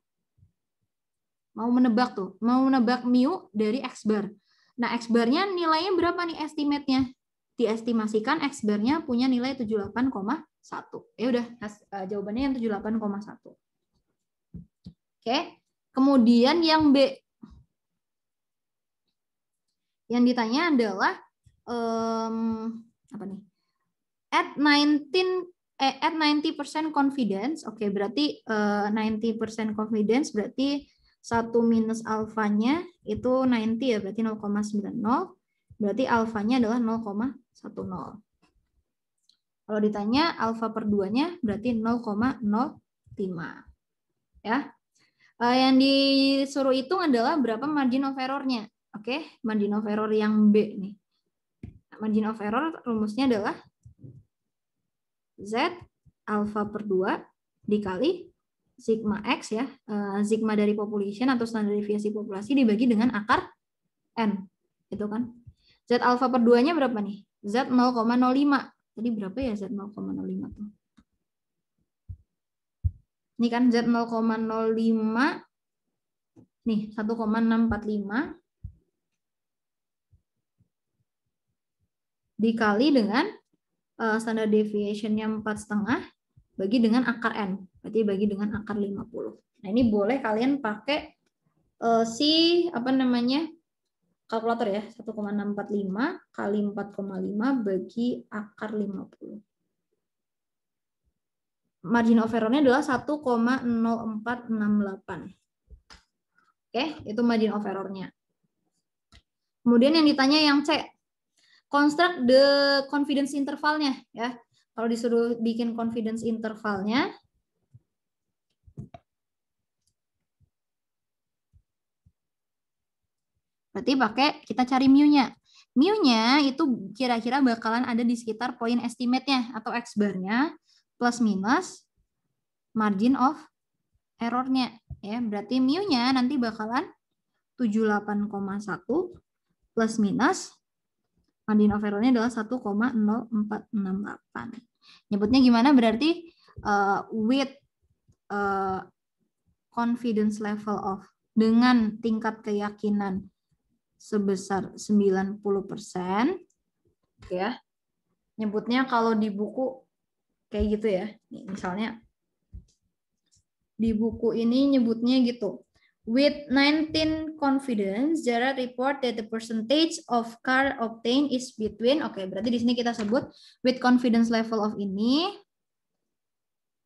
Mau menebak tuh, mau menebak mu dari X bar. Nah, X barnya nilainya berapa nih estimate-nya? Diestimasikan X barnya punya nilai 78,1. Ya udah, jawabannya yang 78,1. Oke. Kemudian yang B. Yang ditanya adalah apa nih? At 90% confidence. Oke, berarti 90% confidence berarti 1 minus alfanya itu 90 ya, berarti 0,90. Berarti alfanya adalah 0,10. Kalau ditanya alfa per 2-nya berarti 0,05. Ya. Yang disuruh hitung adalah berapa margin of error-nya. Oke, margin of error yang B nih. Margin of error rumusnya adalah Z alfa per 2 dikali sigma X ya. Sigma dari population atau standar deviasi populasi dibagi dengan akar N. Itu kan. Z alfa per 2-nya berapa nih? Z 0,05. Tadi berapa ya Z 0,05 tuh? Ini kan Z 0,05. Nih, 1,645 dikali dengan standar deviation-nya 4,5 bagi dengan akar N. Berarti bagi dengan akar 50. Nah, ini boleh kalian pakai kalkulator ya. 1,645 kali 4,5 bagi akar 50. Margin of error-nya adalah 1,0468. Oke, itu margin of error-nya. Kemudian yang ditanya yang C. Construct the confidence interval-nya ya. Kalau disuruh bikin confidence interval-nya, berarti kita cari mu-nya. Mu-nya itu kira-kira bakalan ada di sekitar poin estimate-nya atau X bar-nya plus minus margin of error-nya ya. Berarti mu-nya nanti bakalan 78,1 plus minus margin of error-nya adalah 1,0468. Nyebutnya gimana? Berarti with confidence level of dengan tingkat keyakinan sebesar 90%, ya. Nyebutnya kalau di buku kayak gitu ya. Nih, misalnya di buku ini nyebutnya gitu. With 19 confidence, Zara report that the percentage of car obtained is between. Oke, berarti di sini kita sebut with confidence level of ini.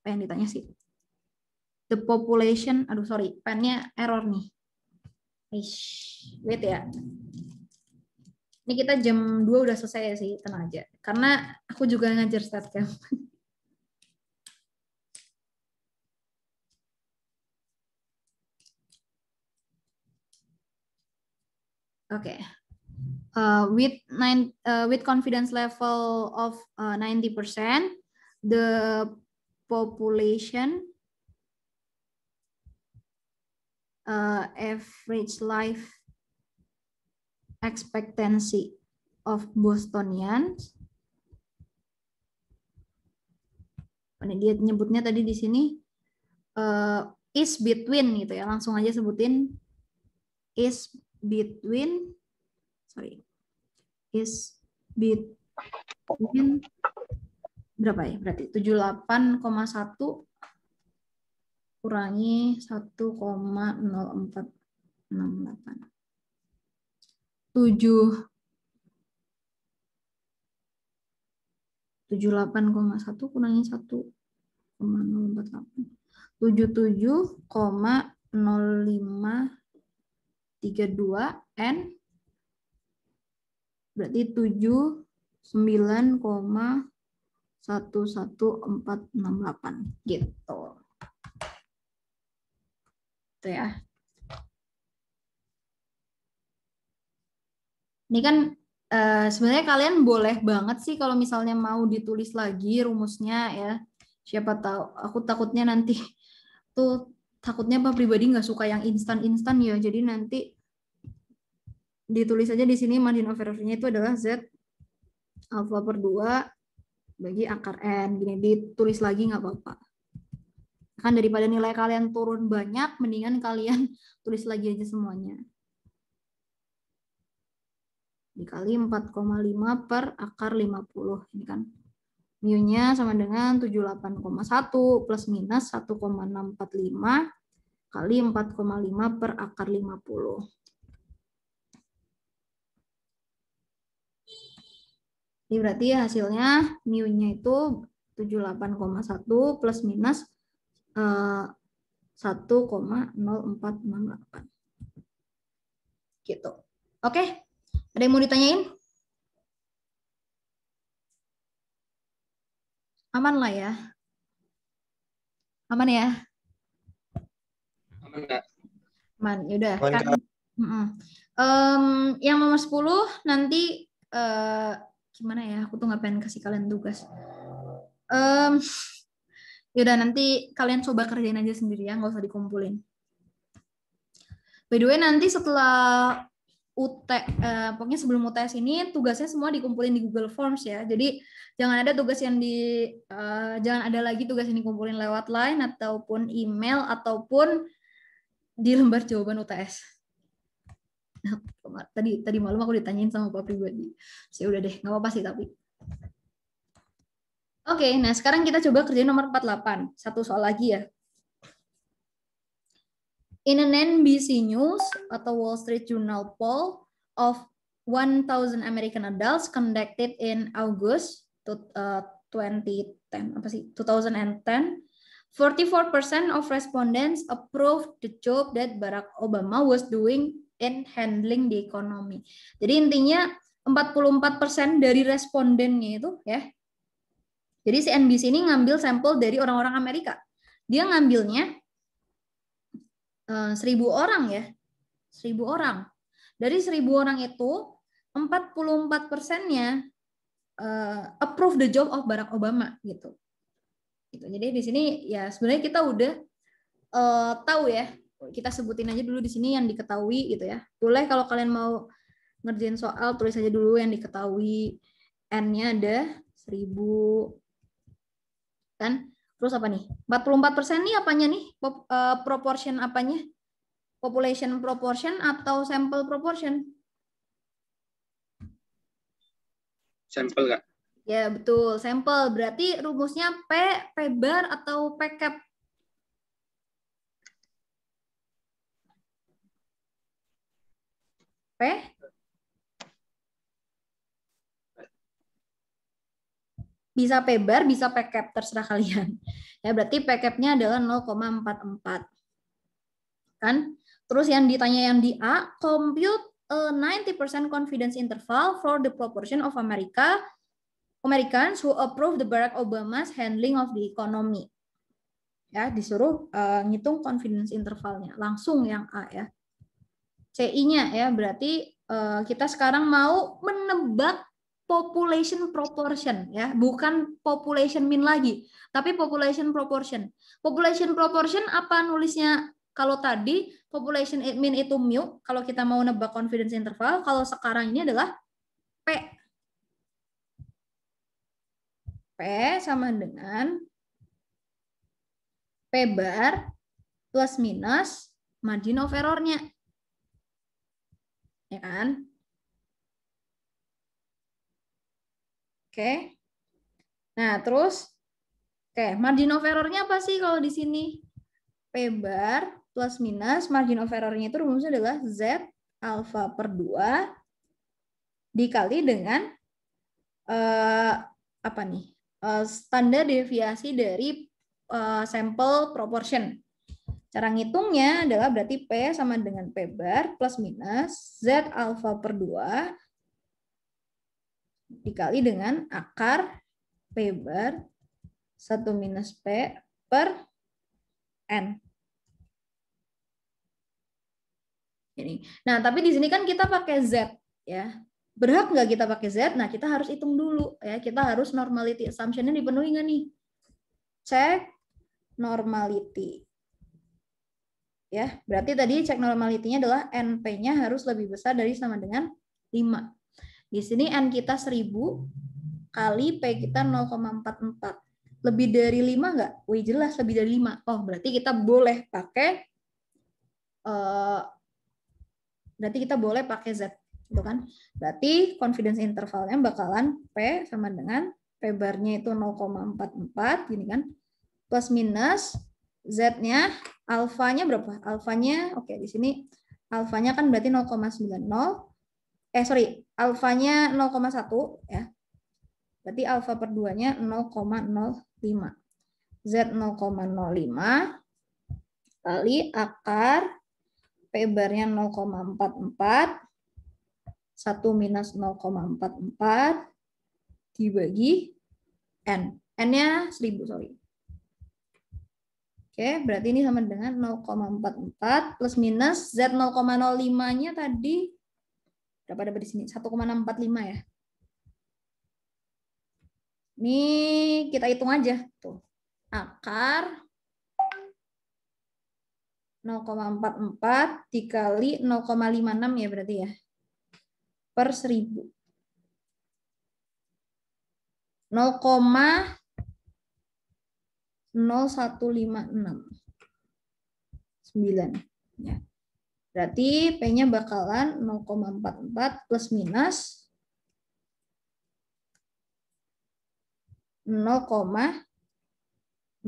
Apa yang ditanya sih? The population. Aduh, sorry, pennya error nih. Wait ya. Ini kita jam 2 udah selesai ya sih, tenang aja. Karena aku juga ngajar StatCamp. Oke. With confidence level of 90%, the population average life expectancy of Bostonians. Dia nyebutnya tadi di sini is between gitu ya. Langsung aja sebutin is between berapa ya? Berarti 78,1 kurangi 1,0468. 78,1 kurangi 1,048. 77,0532 N berarti 79,11468 gitu. Itu ya. Ini kan sebenarnya kalian boleh banget sih kalau misalnya mau ditulis lagi rumusnya ya. Siapa tahu, aku takutnya nanti tuh takutnya Pak pribadi nggak suka yang instan-instan ya. Jadi nanti ditulis aja di sini margin of error-nya itu adalah Z alfa per 2 bagi akar N. Gini ditulis lagi nggak apa-apa. Kan daripada nilai kalian turun banyak, mendingan kalian tulis lagi aja semuanya. Dikali 4,5 per akar 50. Ini kan mu-nya sama dengan 78,1 plus minus 1,645 kali 4,5 per akar 50. Jadi berarti hasilnya mu-nya itu 78,1 plus minus 1,0468. Gitu. Oke, ada yang mau ditanyain? Aman lah ya. Aman ya? Aman nggak? Aman, yaudah. Aman, Kan, yang nomor 10 nanti gimana ya? Aku tuh nggak pengen kasih kalian tugas. Yaudah, nanti kalian coba kerjain aja sendiri ya, nggak usah dikumpulin. By the way, nanti setelah pokoknya sebelum UTS ini tugasnya semua dikumpulin di Google Forms ya. Jadi jangan ada tugas yang jangan ada lagi tugas yang dikumpulin lewat Line ataupun email ataupun di lembar jawaban UTS. Tadi malam aku ditanyain sama Pak pribadi. Ya udah deh, nggak apa-apa sih tapi. Oke, nah sekarang kita coba kerjain nomor 48. Satu soal lagi ya. In an NBC News atau Wall Street Journal poll of 1,000 American adults conducted in August 2010, 44% of respondents approved the job that Barack Obama was doing in handling the economy. Jadi intinya 44% dari respondennya itu ya. Jadi si NBC ini ngambil sampel dari orang-orang Amerika. Dia ngambilnya 1.000 orang ya. 1.000 orang. Dari 1.000 orang itu 44%-nya approve the job of Barack Obama gitu. Jadi di sini ya sebenarnya kita udah tahu ya. Kita sebutin aja dulu di sini yang diketahui gitu ya. Boleh kalau kalian mau ngerjain soal tulis aja dulu yang diketahui. N-nya ada 1.000 kan. Terus apa nih? 44% nih apanya nih? Proportion apanya? Population proportion atau sample proportion? Sampel nggak? Ya, betul. Sampel. Berarti rumusnya P bar atau P cap? P? Bisa P bar, bisa P cap, terserah kalian. Ya, berarti P cap-nya adalah 0,44. Kan? Terus yang ditanya yang di A, compute a 90% confidence interval for the proportion of Americans who approve the Barack Obama's handling of the economy. Ya, disuruh ngitung confidence intervalnya. Langsung yang A ya. CI-nya ya, berarti kita sekarang mau menebak population proportion ya, bukan population mean lagi, tapi population proportion. Population proportion apa nulisnya? Kalau tadi population mean itu mu, kalau kita mau nebak confidence interval, kalau sekarang ini adalah P. P sama dengan P bar plus minus margin of error-nya. Ya kan? Oke. Nah, terus margin of error-nya apa sih kalau di sini? P bar plus minus margin of error-nya itu rumusnya adalah Z alfa per 2 dikali dengan apa nih? Standar deviasi dari sampel proportion. Cara ngitungnya adalah berarti P sama dengan P bar plus minus Z alfa per 2 dikali dengan akar P bar 1 minus P per N. Ini. Nah, tapi di sini kan kita pakai Z ya. Berhak nggak kita pakai Z? Nah, kita harus hitung dulu ya. Kita harus normality assumption-nya dipenuhi nggak nih? Cek normality. Ya, berarti tadi cek normality-nya adalah NP-nya harus lebih besar dari sama dengan 5. Di sini N kita 1000 kali P kita 0,44. lebih dari 5 nggak? Wih, jelas lebih dari 5. Oh, berarti kita boleh pakai Z, gitu kan? Berarti confidence intervalnya bakalan P sama dengan P bar-nya itu 0,44 gini kan. Plus minus Z-nya alfanya berapa? Alfanya oke, di sini alfanya kan berarti 0,90. Alfanya 0,1 ya. Berarti alfa per 2-nya 0,05. Z 0,05 kali akar P bar-nya 0,44, 1 minus 0,44 dibagi N. N-nya 1000, sorry. Oke, berarti ini sama dengan 0,44 plus minus Z 0,05-nya tadi berapa dapat di sini? 1,645 ya. Ini kita hitung aja tuh. Akar 0,44 dikali 0,56 ya berarti ya. Per 1000. 0,0156. Ya. Berarti P-nya bakalan 0,44 plus minus 0,02581.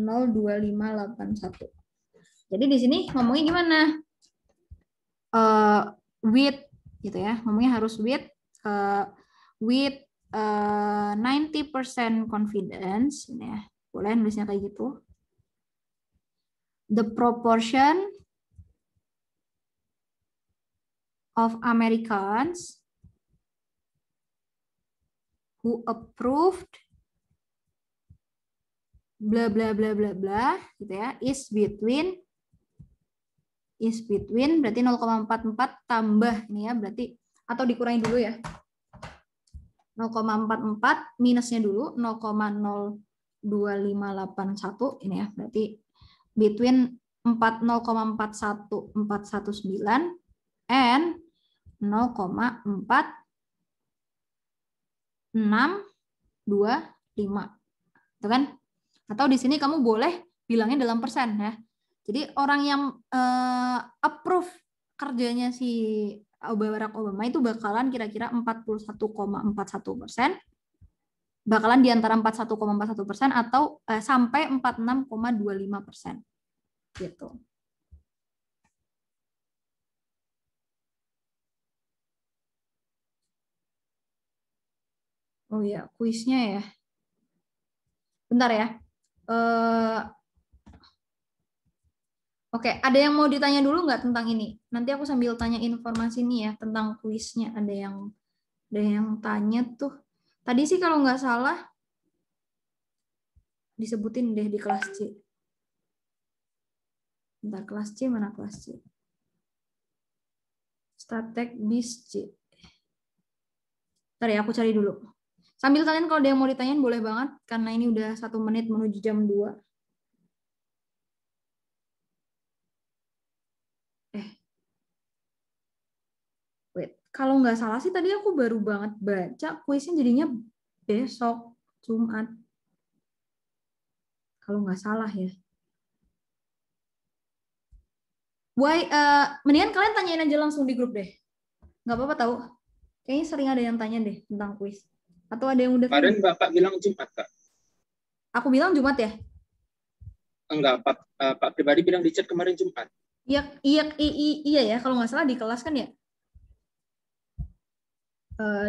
Jadi di sini ngomongnya gimana? With gitu ya. Ngomongnya harus with 90% confidence ini ya. Boleh nulisnya kayak gitu. The proportion of Americans who approved bla bla bla bla bla gitu ya is between berarti 0,44 tambah ini ya berarti atau dikurangi dulu ya 0,44 minusnya dulu 0,02581 ini ya berarti between 0,41419 and 0,4625 itu kan. Atau di sini kamu boleh bilangnya dalam persen ya. Jadi orang yang approve kerjanya si Barack Obama itu bakalan kira-kira 41,41%, bakalan di antara 41,41% atau sampai 46,25% gitu. Oh ya, kuisnya ya. Bentar ya. Oke, ada yang mau ditanya dulu nggak tentang ini? Nanti aku sambil tanya informasi nih ya tentang kuisnya. Ada yang tanya tuh. Tadi sih kalau nggak salah disebutin deh di kelas C. Bentar, kelas C mana kelas C? Statek bis C. Bentar ya, aku cari dulu. Sambil kalian kalau ada yang mau ditanyain boleh banget karena ini udah 1 menit menuju jam 2. Wait, kalau nggak salah sih tadi aku baru banget baca kuisnya jadinya besok Jumat. Kalau nggak salah ya. Mendingan kalian tanyain aja langsung di grup deh. Nggak apa-apa tahu. Kayaknya sering ada yang tanya deh tentang kuis. Atau ada yang udah tanya? Kemarin Bapak bilang Jumat, Kak. Aku bilang Jumat ya? Enggak, Pak pribadi bilang di chat kemarin Jumat. Iya ya, kalau nggak salah di kelas kan ya?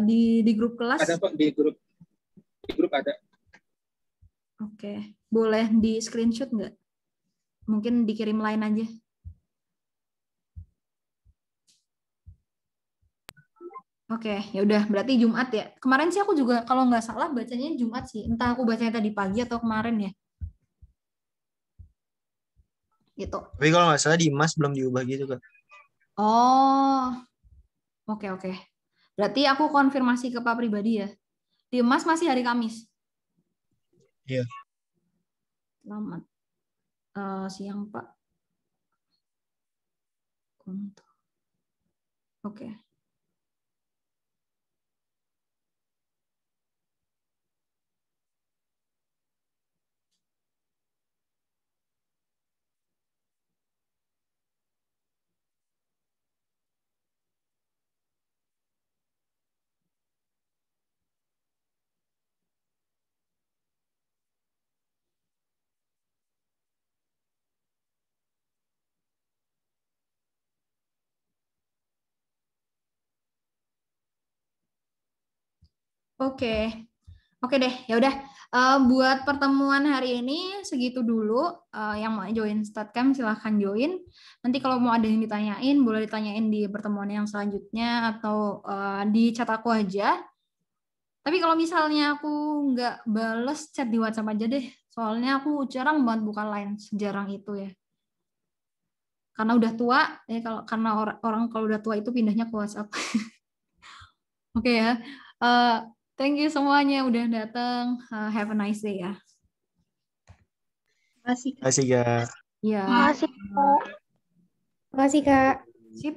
Di grup kelas? Ada kok di grup. Di grup ada. Oke, boleh di screenshot nggak? Mungkin dikirim line aja. Oke, ya udah berarti Jumat ya. Kemarin sih aku juga kalau nggak salah bacanya Jumat sih. Entah aku bacanya tadi pagi atau kemarin ya. Gitu. Tapi kalau nggak salah di Mas belum diubah gitu kan. Oh, oke. Berarti aku konfirmasi ke Pak pribadi ya. Di Mas masih hari Kamis. Iya. Selamat siang Pak. Oke. Oke. Oke deh, ya udah. Buat pertemuan hari ini segitu dulu. Yang mau join StatCamp silahkan join. Nanti kalau mau ada yang ditanyain, boleh ditanyain di pertemuan yang selanjutnya atau di chat aku aja. Tapi kalau misalnya aku nggak bales chat di WhatsApp aja deh. Soalnya aku jarang banget buka line, sejarang itu ya. Karena udah tua, karena orang kalau udah tua itu pindahnya ke WhatsApp. Oke ya. Eh, Thank you semuanya udah datang. Have a nice day ya. Makasih, Kak. Kasih, Kak. Ya. Makasih, Kak. Makasih, Kak. Sip.